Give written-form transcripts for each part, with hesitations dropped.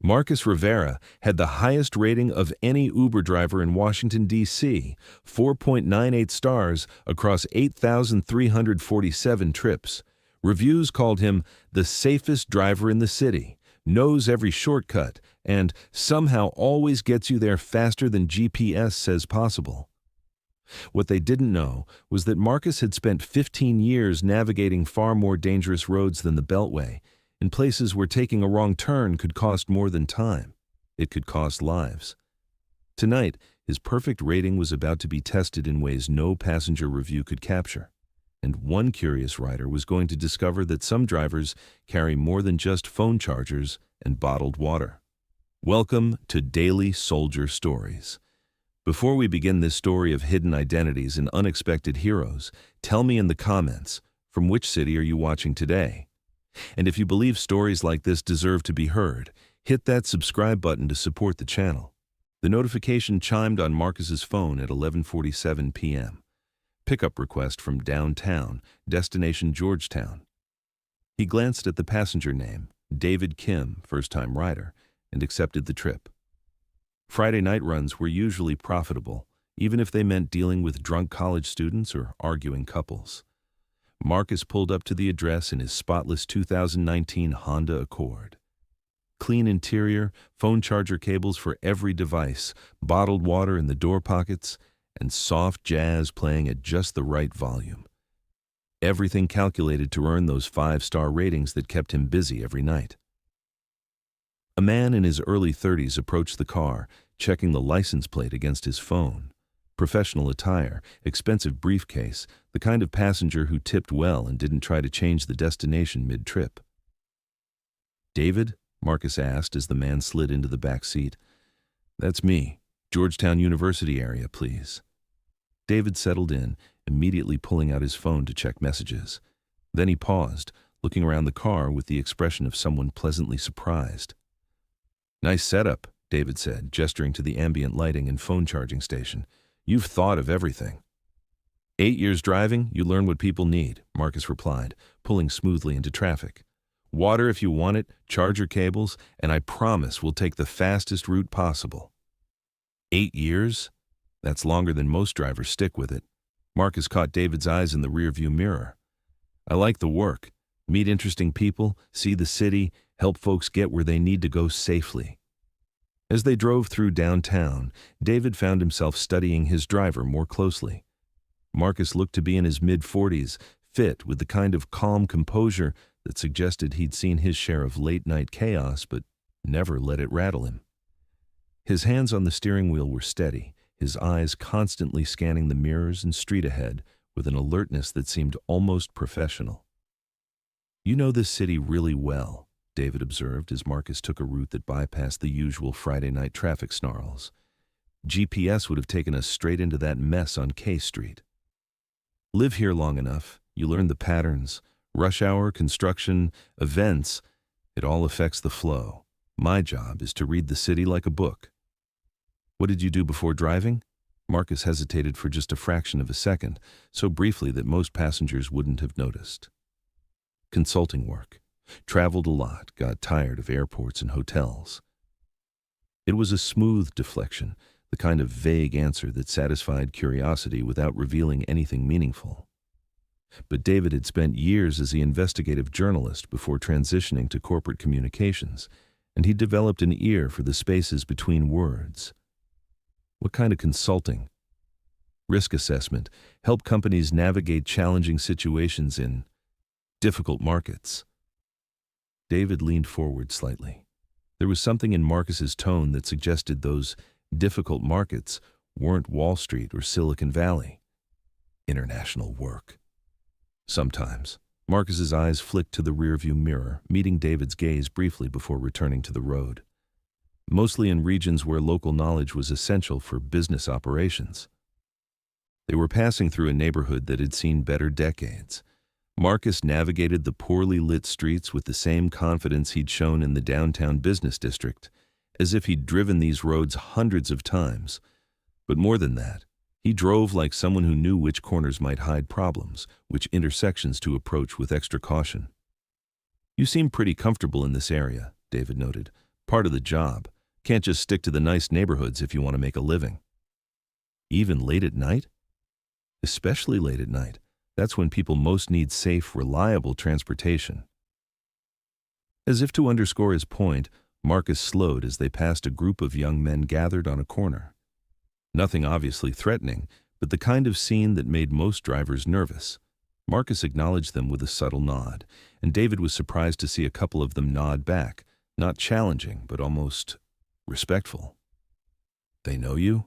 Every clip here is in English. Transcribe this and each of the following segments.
Marcus Rivera had the highest rating of any Uber driver in Washington, D.C., 4.98 stars across 8,347 trips. Reviews called him the safest driver in the city, knows every shortcut, and somehow always gets you there faster than GPS says possible. What they didn't know was that Marcus had spent 15 years navigating far more dangerous roads than the Beltway, in places where taking a wrong turn could cost more than time. It could cost lives. Tonight, his perfect rating was about to be tested in ways no passenger review could capture. And one curious rider was going to discover that some drivers carry more than just phone chargers and bottled water. Welcome to Daily Soldier Stories. Before we begin this story of hidden identities and unexpected heroes, tell me in the comments, from which city are you watching today? And if you believe stories like this deserve to be heard, hit that subscribe button to support the channel. The notification chimed on Marcus's phone at 11:47 p.m. Pickup request from downtown, destination Georgetown. He glanced at the passenger name, David Kim, first-time rider, and accepted the trip. Friday night runs were usually profitable, even if they meant dealing with drunk college students or arguing couples. Marcus pulled up to the address in his spotless 2019 Honda Accord. Clean interior, phone charger cables for every device, bottled water in the door pockets, and soft jazz playing at just the right volume. Everything calculated to earn those 5-star ratings that kept him busy every night. A man in his early 30s approached the car, checking the license plate against his phone. Professional attire, expensive briefcase, the kind of passenger who tipped well and didn't try to change the destination mid-trip. "David?" Marcus asked as the man slid into the back seat. "That's me. Georgetown University area, please." David settled in, immediately pulling out his phone to check messages. Then he paused, looking around the car with the expression of someone pleasantly surprised. "Nice setup," David said, gesturing to the ambient lighting and phone charging station. "You've thought of everything." 8 years driving, you learn what people need, Marcus replied, pulling smoothly into traffic. "Water if you want it, charger cables, and I promise we'll take the fastest route possible." 8 years? That's longer than most drivers stick with it. Marcus caught David's eyes in the rearview mirror. "I like the work. Meet interesting people, see the city, help folks get where they need to go safely." As they drove through downtown, David found himself studying his driver more closely. Marcus looked to be in his mid-40s, fit with the kind of calm composure that suggested he'd seen his share of late-night chaos but never let it rattle him. His hands on the steering wheel were steady, his eyes constantly scanning the mirrors and street ahead with an alertness that seemed almost professional. "You know this city really well," David observed as Marcus took a route that bypassed the usual Friday night traffic snarls. GPS would have taken us straight into that mess on K Street. "Live here long enough, you learn the patterns. Rush hour, construction, events, it all affects the flow. My job is to read the city like a book." "What did you do before driving?" Marcus hesitated for just a fraction of a second, so briefly that most passengers wouldn't have noticed. "Consulting work. Traveled a lot, got tired of airports and hotels." It was a smooth deflection, the kind of vague answer that satisfied curiosity without revealing anything meaningful. But David had spent years as the investigative journalist before transitioning to corporate communications, and he developed an ear for the spaces between words. "What kind of consulting?" "Risk assessment. Help companies navigate challenging situations in difficult markets." David leaned forward slightly. There was something in Marcus's tone that suggested those difficult markets weren't Wall Street or Silicon Valley. International work. Sometimes. Marcus's eyes flicked to the rearview mirror, meeting David's gaze briefly before returning to the road. Mostly in regions where local knowledge was essential for business operations. They were passing through a neighborhood that had seen better decades. Marcus navigated the poorly lit streets with the same confidence he'd shown in the downtown business district, as if he'd driven these roads hundreds of times. But more than that, he drove like someone who knew which corners might hide problems, which intersections to approach with extra caution. "You seem pretty comfortable in this area," David noted, Part of the job. Can't just stick to the nice neighborhoods if you want to make a living. Even late at night? Especially late at night. That's when people most need safe, reliable transportation. As if to underscore his point, Marcus slowed as they passed a group of young men gathered on a corner. Nothing obviously threatening, but the kind of scene that made most drivers nervous. Marcus acknowledged them with a subtle nod, and David was surprised to see a couple of them nod back, not challenging, but almost respectful. They know you?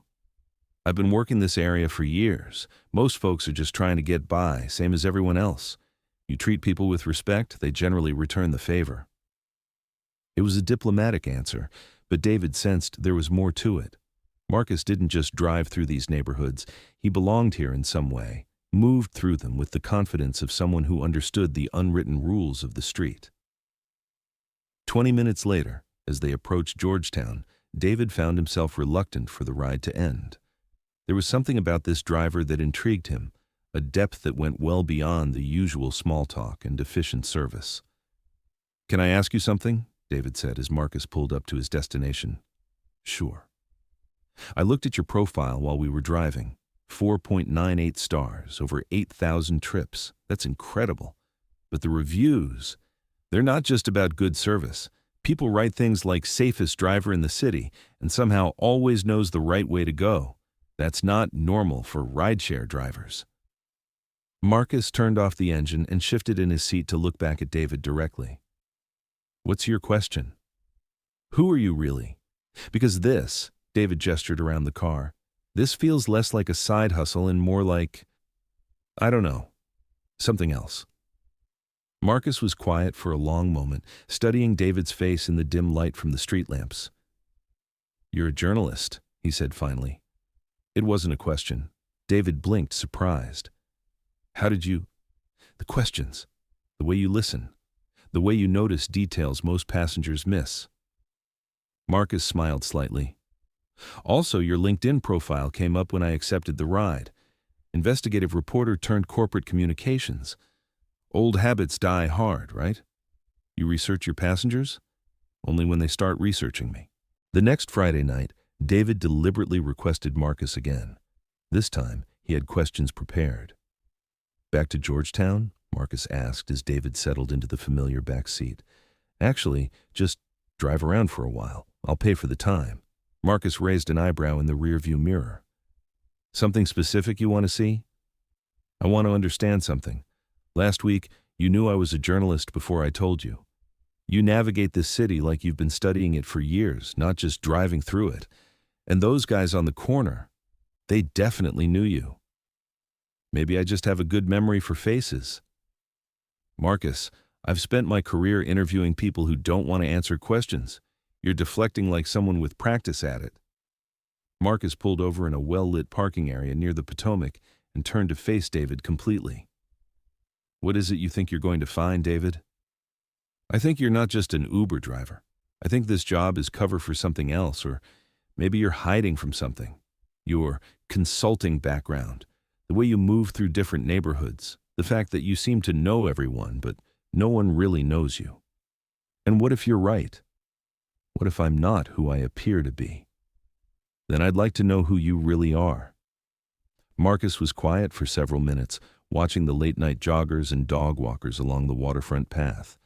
I've been working this area for years. Most folks are just trying to get by, same as everyone else. You treat people with respect, they generally return the favor. It was a diplomatic answer, but David sensed there was more to it. Marcus didn't just drive through these neighborhoods, he belonged here in some way, moved through them with the confidence of someone who understood the unwritten rules of the street. 20 minutes later, as they approached Georgetown, David found himself reluctant for the ride to end. There was something about this driver that intrigued him, a depth that went well beyond the usual small talk and efficient service. "Can I ask you something?" David said as Marcus pulled up to his destination. "Sure." "I looked at your profile while we were driving. 4.98 stars, over 8,000 trips. That's incredible. But the reviews, they're not just about good service. People write things like safest driver in the city and somehow always knows the right way to go. That's not normal for rideshare drivers." Marcus turned off the engine and shifted in his seat to look back at David directly. "What's your question? Who are you really? Because this," David gestured around the car, "this feels less like a side hustle and more like, I don't know, something else." Marcus was quiet for a long moment, studying David's face in the dim light from the street lamps. "You're a journalist," he said finally. It wasn't a question. David blinked, surprised. "How did you—" "The questions. The way you listen. The way you notice details most passengers miss." Marcus smiled slightly. "Also, your LinkedIn profile came up when I accepted the ride. Investigative reporter turned corporate communications. Old habits die hard, right? You research your passengers? Only when they start researching me." The next Friday night, David deliberately requested Marcus again. This time, he had questions prepared. "Back to Georgetown?" Marcus asked as David settled into the familiar back seat. "Actually, just drive around for a while. I'll pay for the time." Marcus raised an eyebrow in the rearview mirror. "Something specific you want to see?" "I want to understand something. Last week, you knew I was a journalist before I told you. You navigate this city like you've been studying it for years, not just driving through it. And those guys on the corner, they definitely knew you. Maybe I just have a good memory for faces." "Marcus, I've spent my career interviewing people who don't want to answer questions. You're deflecting like someone with practice at it." Marcus pulled over in a well-lit parking area near the Potomac and turned to face David completely. "What is it you think you're going to find, David?" "I think you're not just an Uber driver. I think this job is cover for something else, or maybe you're hiding from something. Your consulting background, the way you move through different neighborhoods, the fact that you seem to know everyone, but no one really knows you. And what if you're right? What if I'm not who I appear to be? Then I'd like to know who you really are." Marcus was quiet for several minutes, watching the late-night joggers and dog walkers along the waterfront path.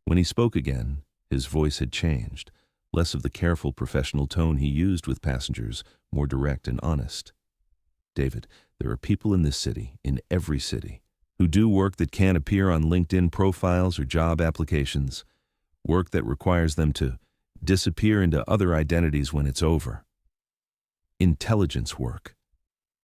When he spoke again, his voice had changed, less of the careful professional tone he used with passengers, more direct and honest. "David, there are people in this city, in every city, who do work that can't appear on LinkedIn profiles or job applications, work that requires them to disappear into other identities when it's over. Intelligence work,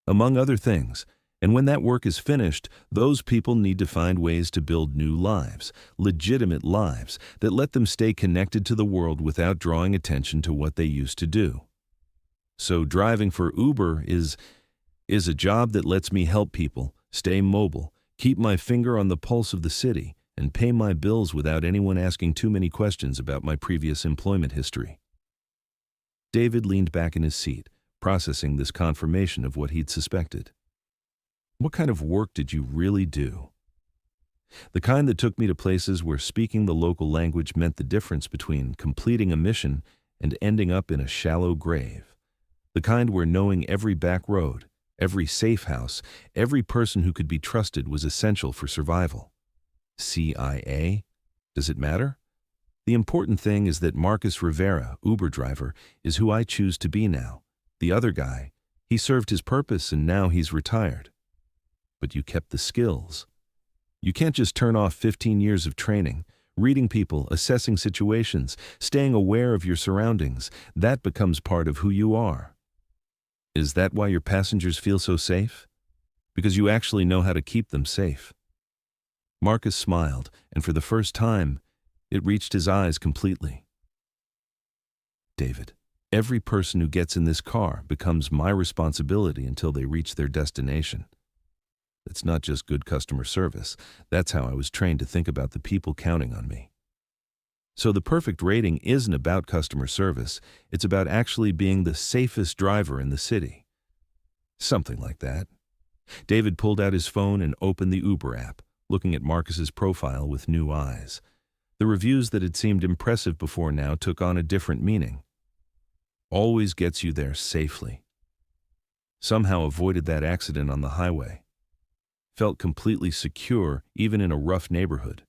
among other things. And when that work is finished, those people need to find ways to build new lives, legitimate lives, that let them stay connected to the world without drawing attention to what they used to do. So driving for Uber is a job that lets me help people, stay mobile, keep my finger on the pulse of the city, and pay my bills without anyone asking too many questions about my previous employment history." David leaned back in his seat, processing this confirmation of what he'd suspected. "What kind of work did you really do?" The kind that took me to places where speaking the local language meant the difference between completing a mission and ending up in a shallow grave. The kind where knowing every back road, every safe house, every person who could be trusted was essential for survival. CIA? Does it matter? The important thing is that Marcus Rivera, Uber driver, is who I choose to be now. The other guy, he served his purpose and now he's retired. But you kept the skills. You can't just turn off 15 years of training, reading people, assessing situations, staying aware of your surroundings. That becomes part of who you are. Is that why your passengers feel so safe? Because you actually know how to keep them safe. Marcus smiled, and for the first time, it reached his eyes completely. David, every person who gets in this car becomes my responsibility until they reach their destination. It's not just good customer service. That's how I was trained to think about the people counting on me. So the perfect rating isn't about customer service. It's about actually being the safest driver in the city. Something like that. David pulled out his phone and opened the Uber app, looking at Marcus's profile with new eyes. The reviews that had seemed impressive before now took on a different meaning. Always gets you there safely. Somehow avoided that accident on the highway. Felt completely secure even in a rough neighborhood.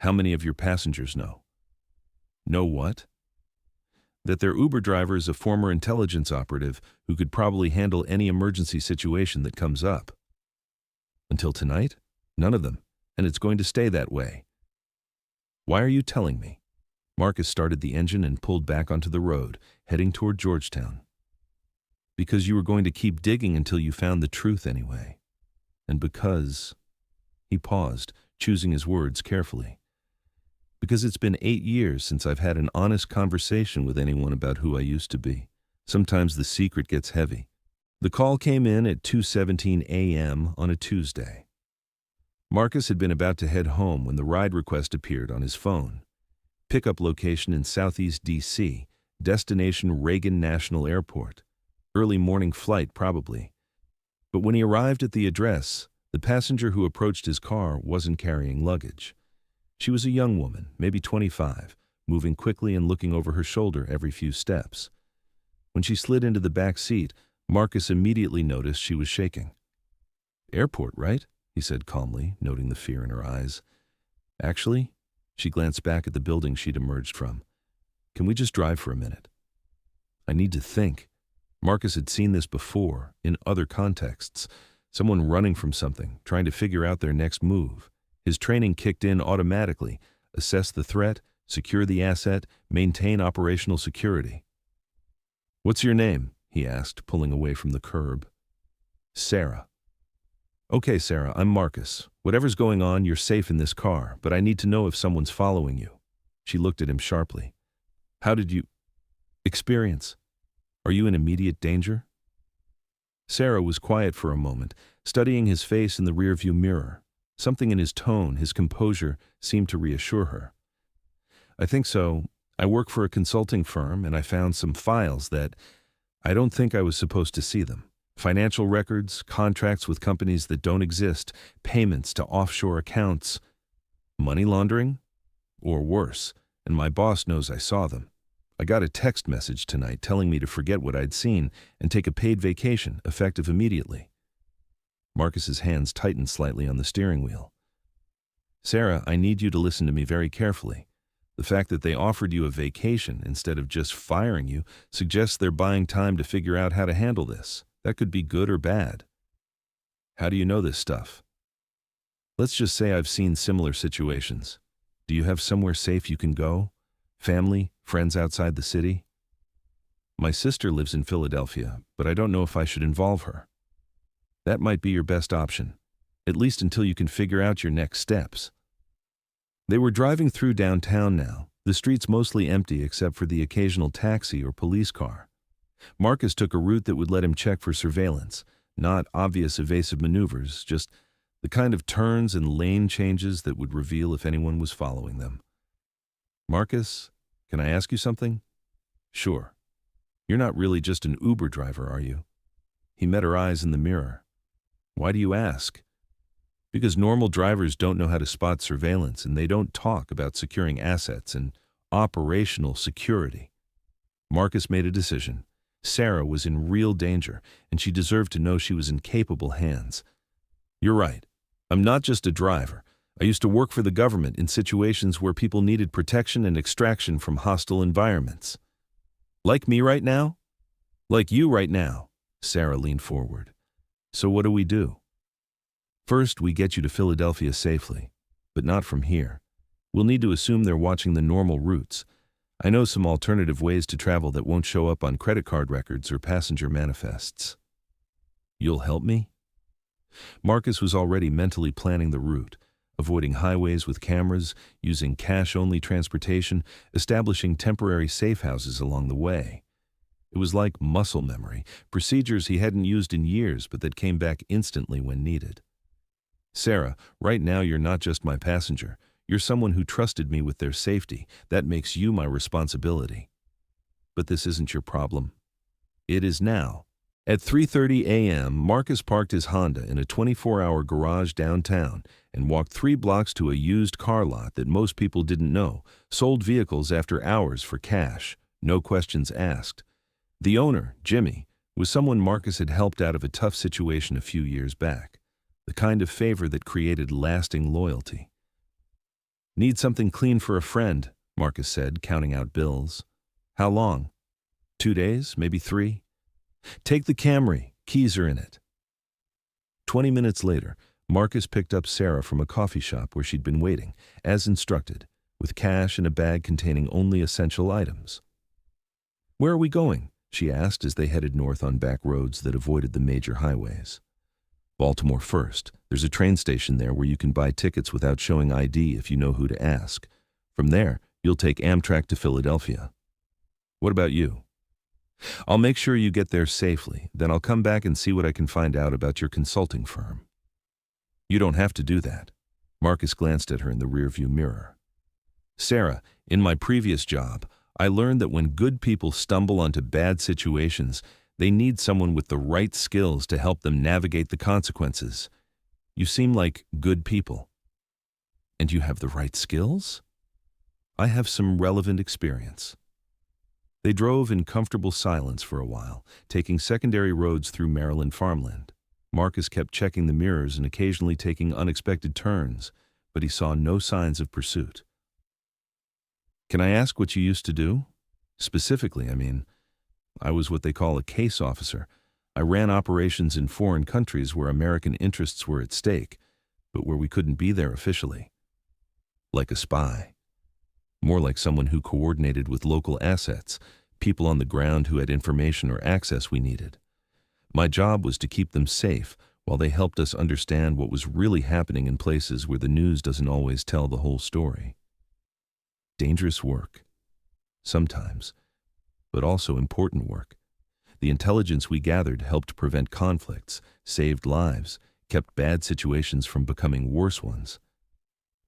How many of your passengers know? Know what? That their Uber driver is a former intelligence operative who could probably handle any emergency situation that comes up. Until tonight? None of them, and it's going to stay that way. Why are you telling me? Marcus started the engine and pulled back onto the road, heading toward Georgetown. Because you were going to keep digging until you found the truth anyway. And because... He paused, choosing his words carefully. Because it's been 8 years since I've had an honest conversation with anyone about who I used to be. Sometimes the secret gets heavy. The call came in at 2:17 a.m. on a Tuesday. Marcus had been about to head home when the ride request appeared on his phone. Pickup location in Southeast D.C., destination Reagan National Airport. Early morning flight, probably. But when he arrived at the address, the passenger who approached his car wasn't carrying luggage. She was a young woman, maybe 25, moving quickly and looking over her shoulder every few steps. When she slid into the back seat, Marcus immediately noticed she was shaking. "Airport, right?" he said calmly, noting the fear in her eyes. "Actually," she glanced back at the building she'd emerged from, "can we just drive for a minute? I need to think." Marcus had seen this before, in other contexts. Someone running from something, trying to figure out their next move. His training kicked in automatically. Assess the threat, secure the asset, maintain operational security. "What's your name?" he asked, pulling away from the curb. "Sarah." "Okay, Sarah, I'm Marcus. Whatever's going on, you're safe in this car, but I need to know if someone's following you." She looked at him sharply. "How did you experience? Are you in immediate danger?" Sarah was quiet for a moment, studying his face in the rearview mirror. Something in his tone, his composure, seemed to reassure her. "I think so. I work for a consulting firm, and I found some files that I don't think I was supposed to see them. Financial records, contracts with companies that don't exist, payments to offshore accounts. Money laundering? Or worse, and my boss knows I saw them. I got a text message tonight telling me to forget what I'd seen and take a paid vacation, effective immediately." Marcus's hands tightened slightly on the steering wheel. "Sarah, I need you to listen to me very carefully. The fact that they offered you a vacation instead of just firing you suggests they're buying time to figure out how to handle this. That could be good or bad." "How do you know this stuff?" "Let's just say I've seen similar situations. Do you have somewhere safe you can go? Family, friends outside the city?" "My sister lives in Philadelphia, but I don't know if I should involve her." "That might be your best option, at least until you can figure out your next steps." They were driving through downtown now, the streets mostly empty except for the occasional taxi or police car. Marcus took a route that would let him check for surveillance, not obvious evasive maneuvers, just the kind of turns and lane changes that would reveal if anyone was following them. "Marcus, can I ask you something?" "Sure. You're not really just an Uber driver, are you?" He met her eyes in the mirror. "Why do you ask?" Because normal drivers don't know how to spot surveillance and they don't talk about securing assets and operational security. Marcus made a decision. Sarah was in real danger, and she deserved to know she was in capable hands. You're right. I'm not just a driver. I used to work for the government in situations where people needed protection and extraction from hostile environments. Like me right now? Like you right now. Sarah leaned forward. So what do we do? First, we get you to Philadelphia safely, but not from here. We'll need to assume they're watching the normal routes. I know some alternative ways to travel that won't show up on credit card records or passenger manifests. You'll help me? Marcus was already mentally planning the route, avoiding highways with cameras, using cash-only transportation, establishing temporary safe houses along the way. It was like muscle memory, procedures he hadn't used in years but that came back instantly when needed. Sarah, right now you're not just my passenger. You're someone who trusted me with their safety. That makes you my responsibility. But this isn't your problem. It is now. At 3:30 a.m., Marcus parked his Honda in a 24-hour garage downtown and walked 3 blocks to a used car lot that most people didn't know, sold vehicles after hours for cash, no questions asked. The owner, Jimmy, was someone Marcus had helped out of a tough situation a few years back, the kind of favor that created lasting loyalty. Need something clean for a friend, Marcus said, counting out bills. How long? 2 days, maybe 3? Take the Camry, keys are in it. 20 minutes later, Marcus picked up Sarah from a coffee shop where she'd been waiting, as instructed, with cash and a bag containing only essential items. Where are we going? She asked as they headed north on back roads that avoided the major highways. Baltimore first. There's a train station there where you can buy tickets without showing ID if you know who to ask. From there, you'll take Amtrak to Philadelphia. What about you? I'll make sure you get there safely, then I'll come back and see what I can find out about your consulting firm. You don't have to do that. Marcus glanced at her in the rearview mirror. Sarah, in my previous job, I learned that when good people stumble onto bad situations, they need someone with the right skills to help them navigate the consequences. You seem like good people. And you have the right skills? I have some relevant experience. They drove in comfortable silence for a while, taking secondary roads through Maryland farmland. Marcus kept checking the mirrors and occasionally taking unexpected turns, but he saw no signs of pursuit. Can I ask what you used to do? Specifically, I was what they call a case officer. I ran operations in foreign countries where American interests were at stake, but where we couldn't be there officially. Like a spy. More like someone who coordinated with local assets, people on the ground who had information or access we needed. My job was to keep them safe while they helped us understand what was really happening in places where the news doesn't always tell the whole story. Dangerous work. Sometimes. But also important work. The intelligence we gathered helped prevent conflicts, saved lives, kept bad situations from becoming worse ones.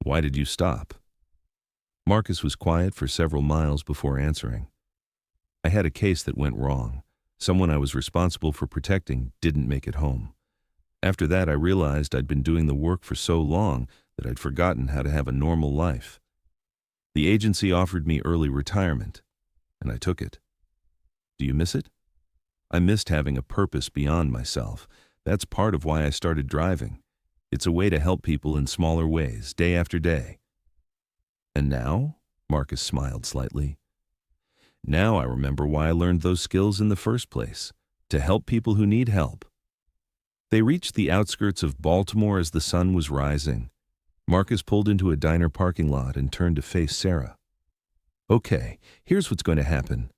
Why did you stop? Marcus was quiet for several miles before answering. I had a case that went wrong. Someone I was responsible for protecting didn't make it home. After that, I realized I'd been doing the work for so long that I'd forgotten how to have a normal life. The agency offered me early retirement, and I took it. Do you miss it? I missed having a purpose beyond myself. That's part of why I started driving. It's a way to help people in smaller ways, day after day. And now? Marcus smiled slightly. Now I remember why I learned those skills in the first place, to help people who need help. They reached the outskirts of Baltimore as the sun was rising. Marcus pulled into a diner parking lot and turned to face Sarah. Okay, here's what's going to happen.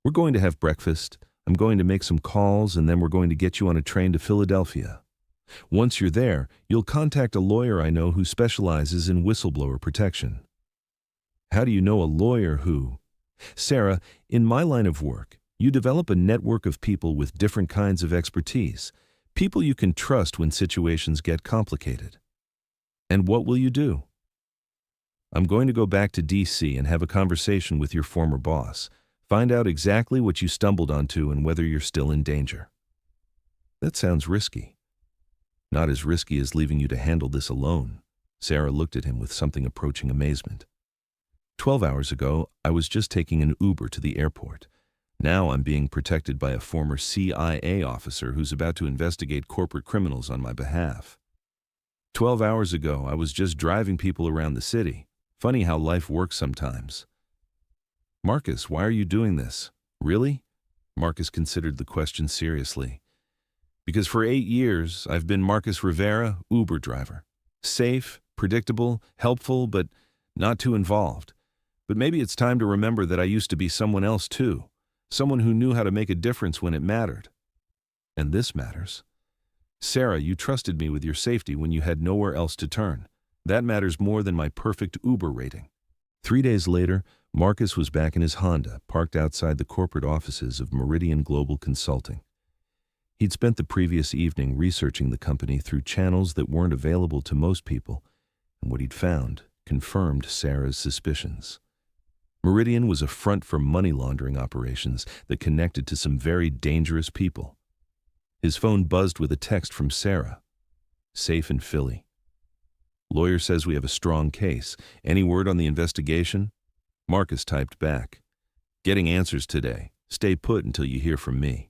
We're going to have breakfast, I'm going to make some calls, and then we're going to get you on a train to Philadelphia. Once you're there, you'll contact a lawyer I know who specializes in whistleblower protection. How do you know a lawyer who? Sarah, in my line of work, you develop a network of people with different kinds of expertise, people you can trust when situations get complicated. And what will you do? I'm going to go back to D.C. and have a conversation with your former boss. Find out exactly what you stumbled onto and whether you're still in danger. That sounds risky. Not as risky as leaving you to handle this alone. Sarah looked at him with something approaching amazement. 12 hours ago, I was just taking an Uber to the airport. Now I'm being protected by a former CIA officer who's about to investigate corporate criminals on my behalf. 12 hours ago, I was just driving people around the city. Funny how life works sometimes. Marcus, why are you doing this? Really? Marcus considered the question seriously. Because for 8 years, I've been Marcus Rivera, Uber driver. Safe, predictable, helpful, but not too involved. But maybe it's time to remember that I used to be someone else too. Someone who knew how to make a difference when it mattered. And this matters. Sarah, you trusted me with your safety when you had nowhere else to turn. That matters more than my perfect Uber rating. 3 days later, Marcus was back in his Honda, parked outside the corporate offices of Meridian Global Consulting. He'd spent the previous evening researching the company through channels that weren't available to most people, and what he'd found confirmed Sarah's suspicions. Meridian was a front for money laundering operations that connected to some very dangerous people. His phone buzzed with a text from Sarah. Safe in Philly. Lawyer says we have a strong case. Any word on the investigation? Marcus typed back. Getting answers today. Stay put until you hear from me.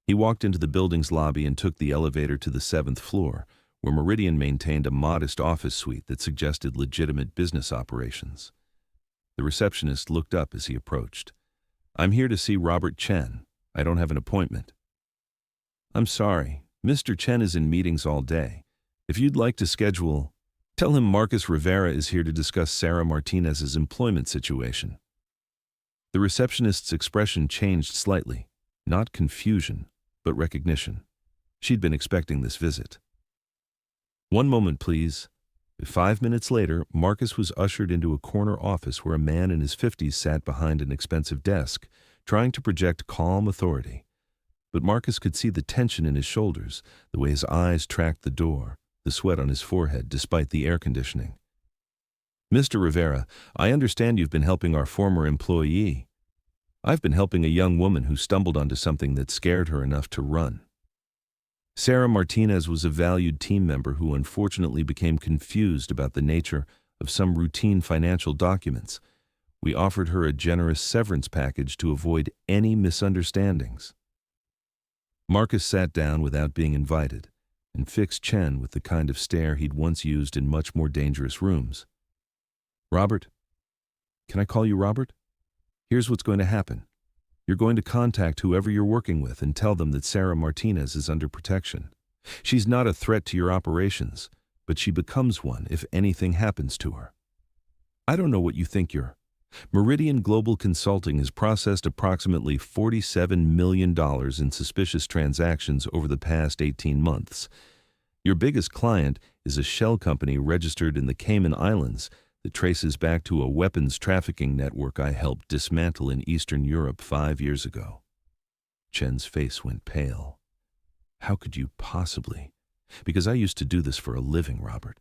He walked into the building's lobby and took the elevator to the 7th floor, where Meridian maintained a modest office suite that suggested legitimate business operations. The receptionist looked up as he approached. I'm here to see Robert Chen. I don't have an appointment. I'm sorry. Mr. Chen is in meetings all day. If you'd like to schedule, tell him Marcus Rivera is here to discuss Sarah Martinez's employment situation. The receptionist's expression changed slightly, not confusion, but recognition. She'd been expecting this visit. One moment, please. 5 minutes later, Marcus was ushered into a corner office where a man in his 50s sat behind an expensive desk, trying to project calm authority. But Marcus could see the tension in his shoulders, the way his eyes tracked the door, the sweat on his forehead despite the air conditioning. Mr. Rivera, I understand you've been helping our former employee. I've been helping a young woman who stumbled onto something that scared her enough to run. Sarah Martinez was a valued team member who unfortunately became confused about the nature of some routine financial documents. We offered her a generous severance package to avoid any misunderstandings. Marcus sat down without being invited and fixed Chen with the kind of stare he'd once used in much more dangerous rooms. Robert? Can I call you Robert? Here's what's going to happen. You're going to contact whoever you're working with and tell them that Sarah Martinez is under protection. She's not a threat to your operations, but she becomes one if anything happens to her. I don't know what you think you're. Meridian Global Consulting has processed approximately $47 million in suspicious transactions over the past 18 months. Your biggest client is a shell company registered in the Cayman Islands that traces back to a weapons trafficking network I helped dismantle in Eastern Europe 5 years ago. Chen's face went pale. How could you possibly? Because I used to do this for a living, Robert.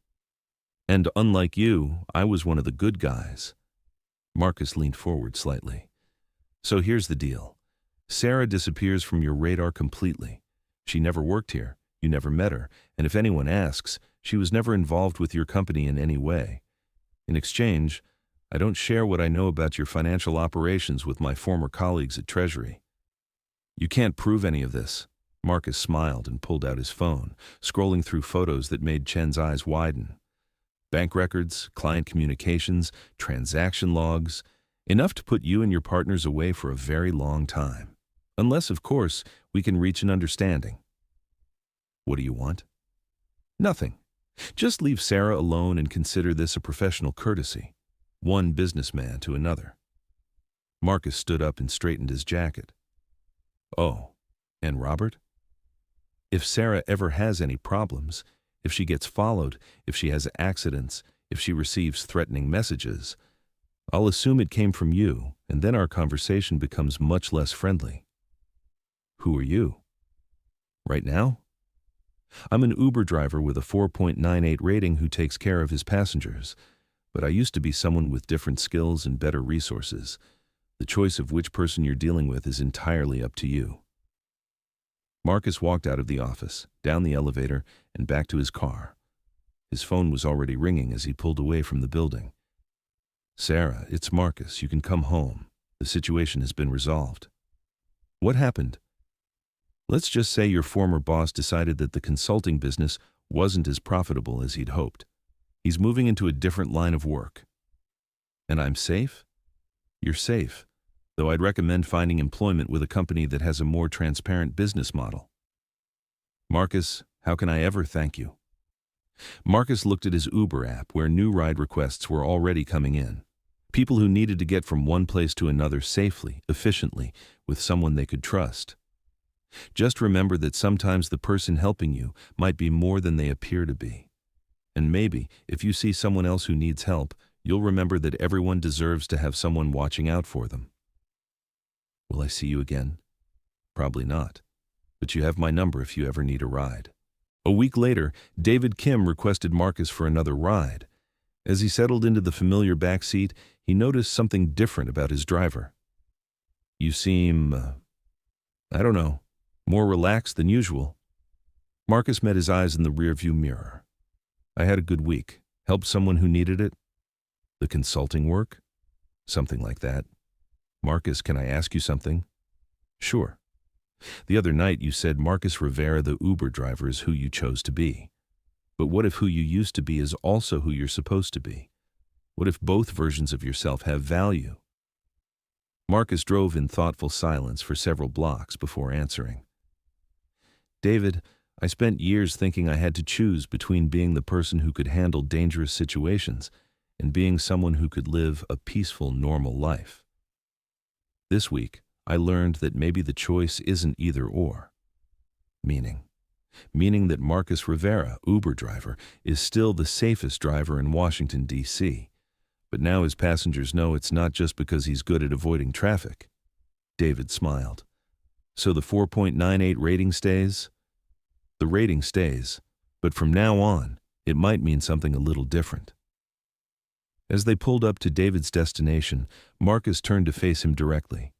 And unlike you, I was one of the good guys. Marcus leaned forward slightly. So here's the deal. Sarah disappears from your radar completely. She never worked here, you never met her, and if anyone asks, she was never involved with your company in any way. In exchange, I don't share what I know about your financial operations with my former colleagues at Treasury. You can't prove any of this. Marcus smiled and pulled out his phone, scrolling through photos that made Chen's eyes widen. Bank records, client communications, transaction logs, enough to put you and your partners away for a very long time. Unless, of course, we can reach an understanding. What do you want? Nothing. Just leave Sarah alone and consider this a professional courtesy. One businessman to another. Marcus stood up and straightened his jacket. Oh, and Robert? If Sarah ever has any problems, if she gets followed, if she has accidents, if she receives threatening messages, I'll assume it came from you, and then our conversation becomes much less friendly. Who are you? Right now? I'm an Uber driver with a 4.98 rating who takes care of his passengers, but I used to be someone with different skills and better resources. The choice of which person you're dealing with is entirely up to you. Marcus walked out of the office, down the elevator, and back to his car. His phone was already ringing as he pulled away from the building. "Sarah, it's Marcus. You can come home. The situation has been resolved." "What happened?" "Let's just say your former boss decided that the consulting business wasn't as profitable as he'd hoped. He's moving into a different line of work." "And I'm safe?" "You're safe, though I'd recommend finding employment with a company that has a more transparent business model." "Marcus, how can I ever thank you?" Marcus looked at his Uber app where new ride requests were already coming in. People who needed to get from one place to another safely, efficiently, with someone they could trust. Just remember that sometimes the person helping you might be more than they appear to be. And maybe, if you see someone else who needs help, you'll remember that everyone deserves to have someone watching out for them. Will I see you again? Probably not. But you have my number if you ever need a ride. A week later, David Kim requested Marcus for another ride. As he settled into the familiar back seat, he noticed something different about his driver. "You seem, I don't know, more relaxed than usual." Marcus met his eyes in the rearview mirror. "I had a good week. Helped someone who needed it." "The consulting work?" "Something like that." "Marcus, can I ask you something?" "Sure." "The other night you said Marcus Rivera, the Uber driver, is who you chose to be. But what if who you used to be is also who you're supposed to be? What if both versions of yourself have value?" Marcus drove in thoughtful silence for several blocks before answering. "David, I spent years thinking I had to choose between being the person who could handle dangerous situations and being someone who could live a peaceful, normal life. This week, I learned that maybe the choice isn't either or. Meaning that Marcus Rivera, Uber driver, is still the safest driver in Washington, D.C., but now his passengers know it's not just because he's good at avoiding traffic." David smiled. "So the 4.98 rating stays?" "The rating stays, but from now on, it might mean something a little different." As they pulled up to David's destination, Marcus turned to face him directly.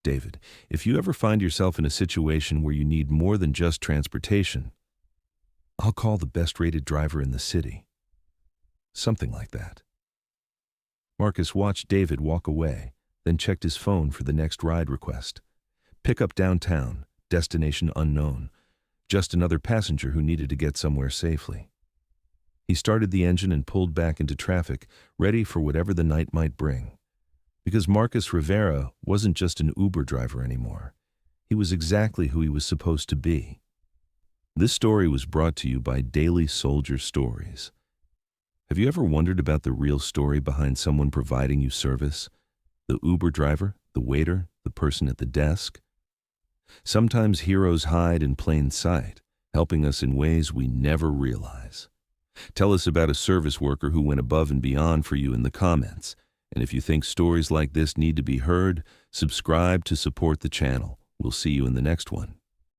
"David, if you ever find yourself in a situation where you need more than just transportation, I'll call the best-rated driver in the city." Something like that. Marcus watched David walk away, then checked his phone for the next ride request. Pickup downtown, destination unknown. Just another passenger who needed to get somewhere safely. He started the engine and pulled back into traffic, ready for whatever the night might bring. Because Marcus Rivera wasn't just an Uber driver anymore. He was exactly who he was supposed to be. This story was brought to you by Daily Soldier Stories. Have you ever wondered about the real story behind someone providing you service? The Uber driver, the waiter, the person at the desk? Sometimes heroes hide in plain sight, helping us in ways we never realize. Tell us about a service worker who went above and beyond for you in the comments. And if you think stories like this need to be heard, subscribe to support the channel. We'll see you in the next one.